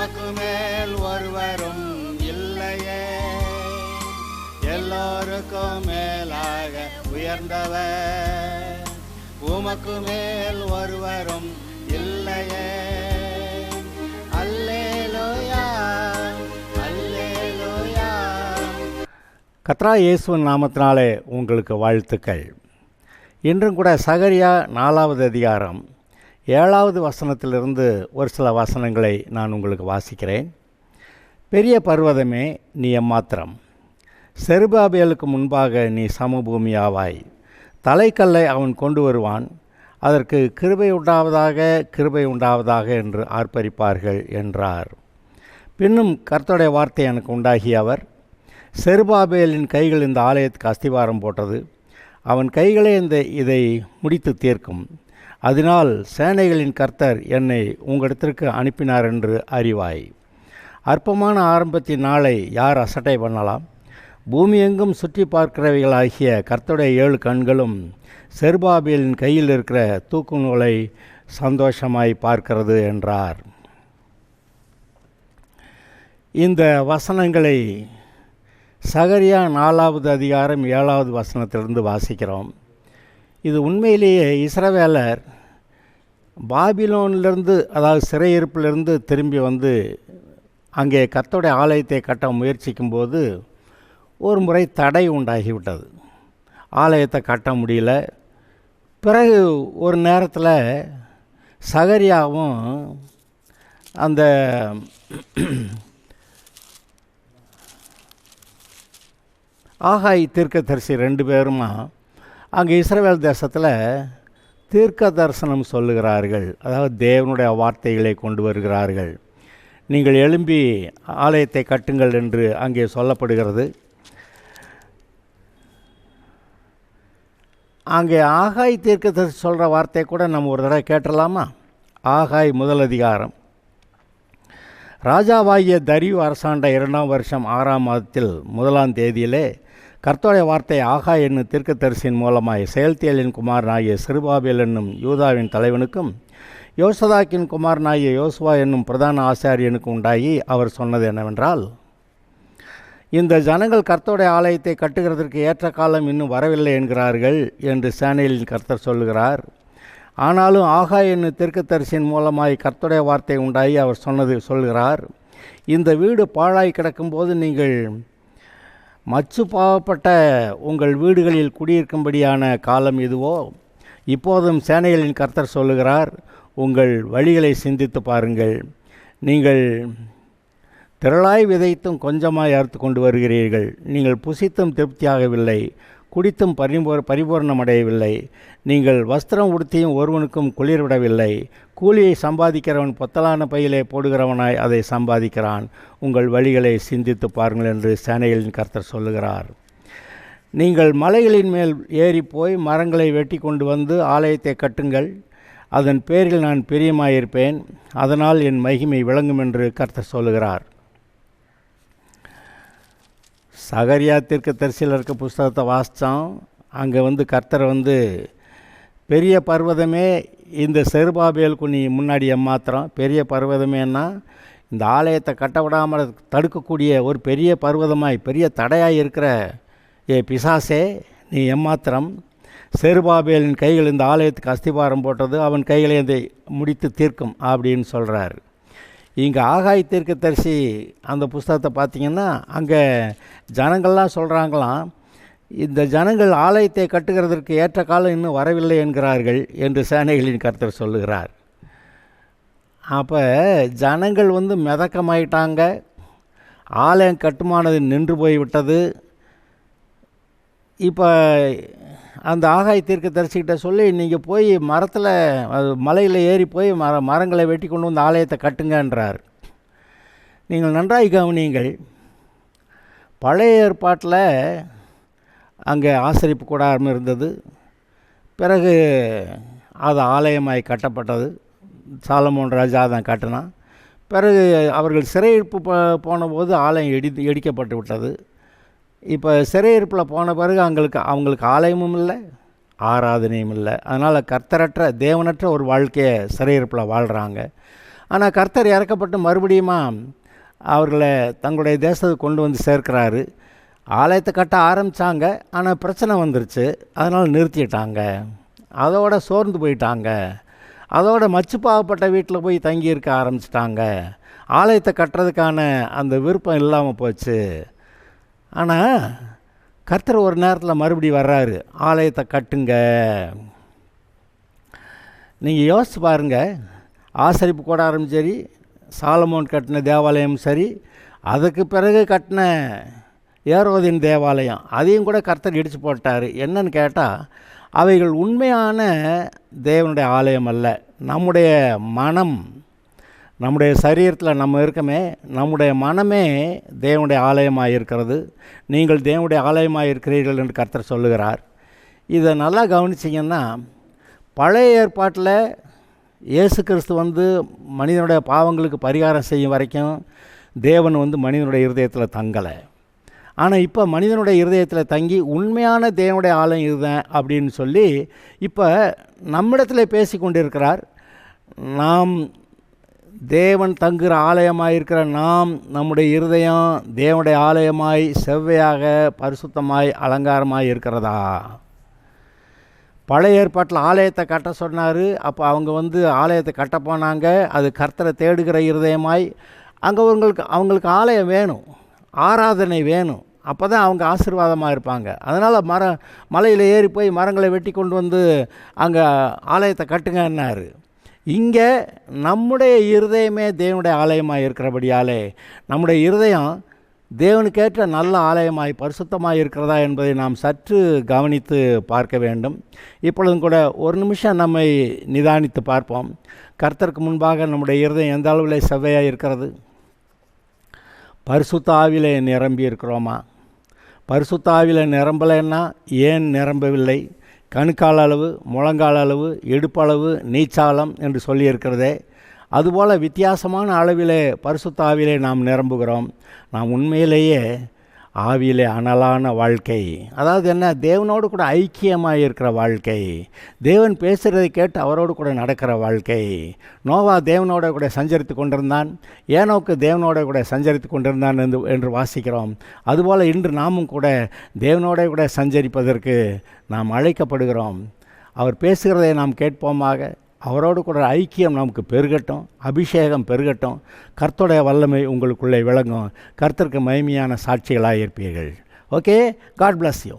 உமக்கு மேல் ஒருவரும் இல்லையே, எல்லோருக்கும் மேலாக உயர்ந்தவர், உமக்கு மேல் ஒருவரும் இல்லையே. அல்லேலூயா, அல்லேலூயா. கர்த்தராகிய இயேசுவின் நாமத்தினாலே உங்களுக்கு வாழ்த்துக்கள். இன்றும் கூட சகரியா 4வது அதிகாரம் 7வது வசனத்திலிருந்து ஒரு சில வசனங்களை நான் உங்களுக்கு வாசிக்கிறேன். பெரிய பர்வதமே நீ எம்மாத்திரம், செருபாபேலுக்கு முன்பாக நீ சமபூமியாவாய். தலைக்கல்லை அவன் கொண்டு வருவான், அதற்கு கிருபை உண்டாவதாக, கிருபை உண்டாவதாக என்று ஆர்ப்பரிப்பார்கள் என்றார். பின்னும் கர்த்தருடைய வார்த்தை எனக்கு உண்டாகிய அவர், செருபாபேலின் கைகள் இந்த ஆலயத்துக்கு அஸ்திவாரம் போட்டது, அவன் கைகளே இதை முடித்து தீர்க்கும். அதனால் சேனைகளின் கர்த்தர் என்னை உங்களிடத்திற்கு அனுப்பினார் என்று அறிவாய். அற்பமான ஆரம்பத்தின் நாளை யார் அசட்டை பண்ணலாம்? பூமி எங்கும் சுற்றி பார்க்கிறவைகளாகிய கர்த்தருடைய 7 கண்களும் செருபாபேலின் கையில் இருக்கிற தூக்கு நூலை சந்தோஷமாய் பார்க்கிறது என்றார். இந்த வசனங்களை சகரியா 4வது அதிகாரம் 7வது வசனத்திலிருந்து வாசிக்கிறோம். இது உண்மையிலேயே இஸ்ரவேலர் பாபிலோனிலிருந்து, அதாவது சிறையிருப்பிலிருந்து திரும்பி வந்து அங்கே கர்த்தருடைய ஆலயத்தை கட்ட முயற்சிக்கும்போது ஒரு முறை தடை உண்டாகிவிட்டது. ஆலயத்தை கட்ட முடியல. பிறகு ஒரு நேரத்தில் சகரியாவும் அந்த ஆகாய் தீர்க்கதரிசி 2 பேருமா அங்கே இஸ்ரவேல் தேசத்தில் தீர்க்க தரிசனம் சொல்லுகிறார்கள். அதாவது தேவனுடைய வார்த்தைகளை கொண்டு வருகிறார்கள். நீங்கள் எழும்பி ஆலயத்தை கட்டுங்கள் என்று அங்கே சொல்லப்படுகிறது. அங்கே ஆகாய் தீர்க்கதரிசி சொல்கிற வார்த்தை கூட நம்ம ஒரு தடவை கேட்டுடலாமா? ஆகாய் 1 அதிகாரம். ராஜாவாகிய தரியு அரசாண்ட 2ஆம் வருஷம் 6ஆம் மாதத்தில் 1ஆம் தேதியிலே கர்த்தருடைய வார்த்தை ஆகாய் என்னும் தீர்க்கதரிசியின் மூலமாய் செயல்தியலின் குமாரனாகிய செருபாபேல் என்னும் யூதாவின் தலைவனுக்கும் யோசதாக்கின் குமாரனாகிய யோசுவா என்னும் பிரதான ஆசாரியனுக்கும் உண்டாகி அவர் சொன்னது என்னவென்றால், இந்த ஜனங்கள் கர்த்தருடைய ஆலயத்தை கட்டுகிறதற்கு ஏற்ற காலம் இன்னும் வரவில்லை என்கிறார்கள் என்று சேனைகளின் கர்த்தர் சொல்லுகிறார். ஆனாலும் ஆகாய் என்னும் தீர்க்கதரிசியின் மூலமாய் கர்த்தருடைய வார்த்தை உண்டாகி அவர் சொல்கிறார், இந்த வீடு பாழாய் கிடக்கும்போது நீங்கள் மச்சு பாவப்பட்ட உங்கள் வீடுகளில் குடியிருக்கும்படியான காலம் இதுவோ? இப்போதும் சேனைகளின் கர்த்தர் சொல்லுகிறார், உங்கள் வழிகளை சிந்தித்து பாருங்கள். நீங்கள் திரளாய் விதைத்தும் கொஞ்சமாய் அறுத்து கொண்டு வருகிறீர்கள். நீங்கள் புசித்தும் திருப்தியாகவில்லை, குடித்தும் பரிபூர்ணமடையவில்லை. நீங்கள் வஸ்திரம் உடுத்தியும் ஒருவனுக்கும் குளிர்விடவில்லை. கூலியை சம்பாதிக்கிறவன் பொத்தலான பையிலே போடுகிறவனாய் அதை சம்பாதிக்கிறான். உங்கள் வழிகளை சிந்தித்து பாருங்கள் என்று சேனைகளின் கர்த்தர் சொல்லுகிறார். நீங்கள் மலைகளின் மேல் ஏறி போய் மரங்களை வெட்டி கொண்டு வந்து ஆலயத்தை கட்டுங்கள். அதன் பேரில் நான் பிரியமாயிருப்பேன், அதனால் என் மகிமை விளங்கும் என்று கர்த்தர் சொல்லுகிறார். சகரியா தீர்க்கதரிசியில் இருக்க புஸ்தகத்தை வாசித்தோம். அங்கே கர்த்தர் பெரிய பர்வதமே இந்த செருபாபேலுக்கு நீ முன்னாடி எம்மாத்திரம், பெரிய பர்வதமேன்னா இந்த ஆலயத்தை கட்ட விடாமல் தடுக்கக்கூடிய ஒரு பெரிய பர்வதமாய் பெரிய தடையாய் இருக்கிற பிசாசே நீ எம்மாத்திரம். செருபாபேலின் கைகள் இந்த ஆலயத்துக்கு அஸ்திபாரம் போட்டது, அவன் கைகளை அதை முடித்து தீர்க்கும் அப்படின்னு சொல்கிறார். இங்கே ஆகாய் தீர்க்கதரிசி அந்த புஸ்தகத்தை பார்த்திங்கன்னா அங்கே ஜனங்கள்லாம் சொல்கிறாங்களாம், இந்த ஜனங்கள் ஆலயத்தை கட்டுகிறதற்கு ஏற்ற காலம் இன்னும் வரவில்லை என்கிறார்கள் என்று சேனைகளின் கர்த்தர் சொல்லுகிறார். அப்போ ஜனங்கள் மிதக்கமாயிட்டாங்க, ஆலயம் கட்டுமானது நின்று போய்விட்டது. இப்போ அந்த ஆகாய் தீர்க்கதரிசிக்கிட்ட சொல்லி, நீங்கள் போய் மலையில் ஏறி போய் மரங்களை வெட்டி கொண்டு வந்து ஆலயத்தை கட்டுங்கன்றார். நீங்கள் நன்றாய் கவனியுங்கள். பழைய ஏற்பாட்டில் அங்கே ஆசரிப்பு கூடாரம் இருந்தது. பிறகு அது ஆலயமாய் கட்டப்பட்டது. சாலமோன் ராஜா தான் கட்டினான். பிறகு அவர்கள் சிறையிருப்பு போனபோது ஆலயம் இடிக்கப்பட்டு விட்டது. இப்போ சிறையிருப்பில் போன பிறகு அவங்களுக்கு ஆலயமும் இல்லை, ஆராதனையும் இல்லை. அதனால் கர்த்தரற்ற தேவனற்ற ஒரு வாழ்க்கையை சிறையிருப்பில் வாழ்கிறாங்க. ஆனால் கர்த்தர் இறக்கப்பட்டு மறுபடியுமா அவர்களை தங்களுடைய தேசத்துக்கு கொண்டு வந்து சேர்க்கிறாரு. ஆலயத்தை கட்ட ஆரம்பித்தாங்க, ஆனால் பிரச்சனை வந்துருச்சு, அதனால் நிறுத்திட்டாங்க. அதோட சோர்ந்து போயிட்டாங்க. அதோட மச்சுப்பாகப்பட்ட வீட்டில் போய் தங்கியிருக்க ஆரம்பிச்சிட்டாங்க. ஆலயத்தை கட்டுறதுக்கான அந்த விருப்பம் இல்லாமல் போச்சு. ஆனால் கர்த்தர் ஒரு நேரத்தில் மறுபடி வர்றாரு, ஆலயத்தை கட்டுங்க. நீங்கள் யோசிச்சு பாருங்கள், ஆசரிப்பு கூடாரம் சரி, சாலமோன் கட்டின தேவாலயம் சரி, அதுக்கு பிறகு கட்டின ஏரோதின் தேவாலயம், அதையும் கூட கர்த்தர் இடித்து போட்டார். என்னன்னு கேட்டால், அவைகள் உண்மையான தேவனுடைய ஆலயம் அல்ல. நம்முடைய மனம், நம்முடைய சரீரத்தில் நம்ம இருக்கமே, நம்முடைய மனமே தேவனுடைய ஆலயமாக இருக்கிறது. நீங்கள் தேவனுடைய ஆலயமாக இருக்கிறீர்கள் என்று கர்த்தர் சொல்லுகிறார். இதை நல்லா கவனிச்சிங்கன்னா, பழைய ஏற்பாட்டில் இயேசு கிறிஸ்து வந்து மனிதனுடைய பாவங்களுக்கு பரிகாரம் செய்யும் வரைக்கும் தேவன் வந்து மனிதனுடைய இருதயத்தில் தங்கலை. ஆனால் இப்போ மனிதனுடைய இருதயத்தில் தங்கி உண்மையான தேவனுடைய ஆலயம் இதுதான் அப்படின்னு சொல்லி இப்போ நம்மிடத்தில் பேசி கொண்டிருக்கிறார். நாம் தேவன் தங்குகிற ஆலயமாக இருக்கிற நாம், நம்முடைய இருதயம் தேவனுடைய ஆலயமாய் செவ்வையாக பரிசுத்தமாய் அலங்காரமாய் இருக்கிறதா? பழைய ஏற்பாட்டில் ஆலயத்தை கட்ட சொன்னார். அப்போ அவங்க வந்து ஆலயத்தை கட்ட போனாங்க. அது கர்த்தரை தேடுகிற இருதயமாய் அங்கே அவங்களுக்கு ஆலயம் வேணும், ஆராதனை வேணும். அப்போ தான் அவங்க ஆசீர்வாதமாக இருப்பாங்க. அதனால் மலையில் ஏறி போய் மரங்களை வெட்டி கொண்டு வந்து அங்கே ஆலயத்தை கட்டுங்கன்னாரு. இங்கே நம்முடைய இருதயமே தேவனுடைய ஆலயமாக இருக்கிறபடியாலே நம்முடைய இருதயம் தேவனுக்கேற்ற நல்ல ஆலயமாய் பரிசுத்தமாக இருக்கிறதா என்பதை நாம் சற்று கவனித்து பார்க்க வேண்டும். இப்பொழுதும் கூட ஒரு நிமிஷம் நம்மை நிதானித்து பார்ப்போம். கர்த்தருக்கு முன்பாக நம்முடைய இருதயம் எந்த அளவில் செவ்வையாக இருக்கிறது? பரிசுத்த ஆவியிலே நிரம்பி இருக்கிறோமா? பரிசுத்த ஆவியில் நிரம்பலைன்னா ஏன் நிரம்பவில்லை? கணுக்கால் அளவு, முழங்கால் அளவு, இடுப்பளவு, நீச்சாலம் என்று சொல்லியிருக்கிறதே, அதுபோல் வித்தியாசமான அளவிலே பரிசுத்த ஆவியிலே நாம் நிரம்புகிறோம். நாம் உண்மையிலேயே ஆவியிலே அனலான வாழ்க்கை, அதாவது என்ன, தேவனோடு கூட ஐக்கியமாக இருக்கிற வாழ்க்கை, தேவன் பேசுகிறதை கேட்டு அவரோடு கூட நடக்கிற வாழ்க்கை. நோவா தேவனோட கூட சஞ்சரித்து கொண்டிருந்தான், ஏனோக்கு தேவனோட கூட சஞ்சரித்து கொண்டிருந்தான் என்று வாசிக்கிறோம். அதுபோல் இன்று நாமும் கூட தேவனோட கூட சஞ்சரிப்பதற்கு நாம் அழைக்கப்படுகிறோம். அவர் பேசுகிறதை நாம் கேட்போமாக. அவரோடு கூட ஐக்கியம் நமக்கு பெருகட்டும், அபிஷேகம் பெருகட்டும், கர்த்தருடைய வல்லமை உங்களுக்குள்ளே விளங்கும். கர்த்தருக்கு மகிமையான சாட்சிகளாக இருப்பீர்கள். Okay, God bless you.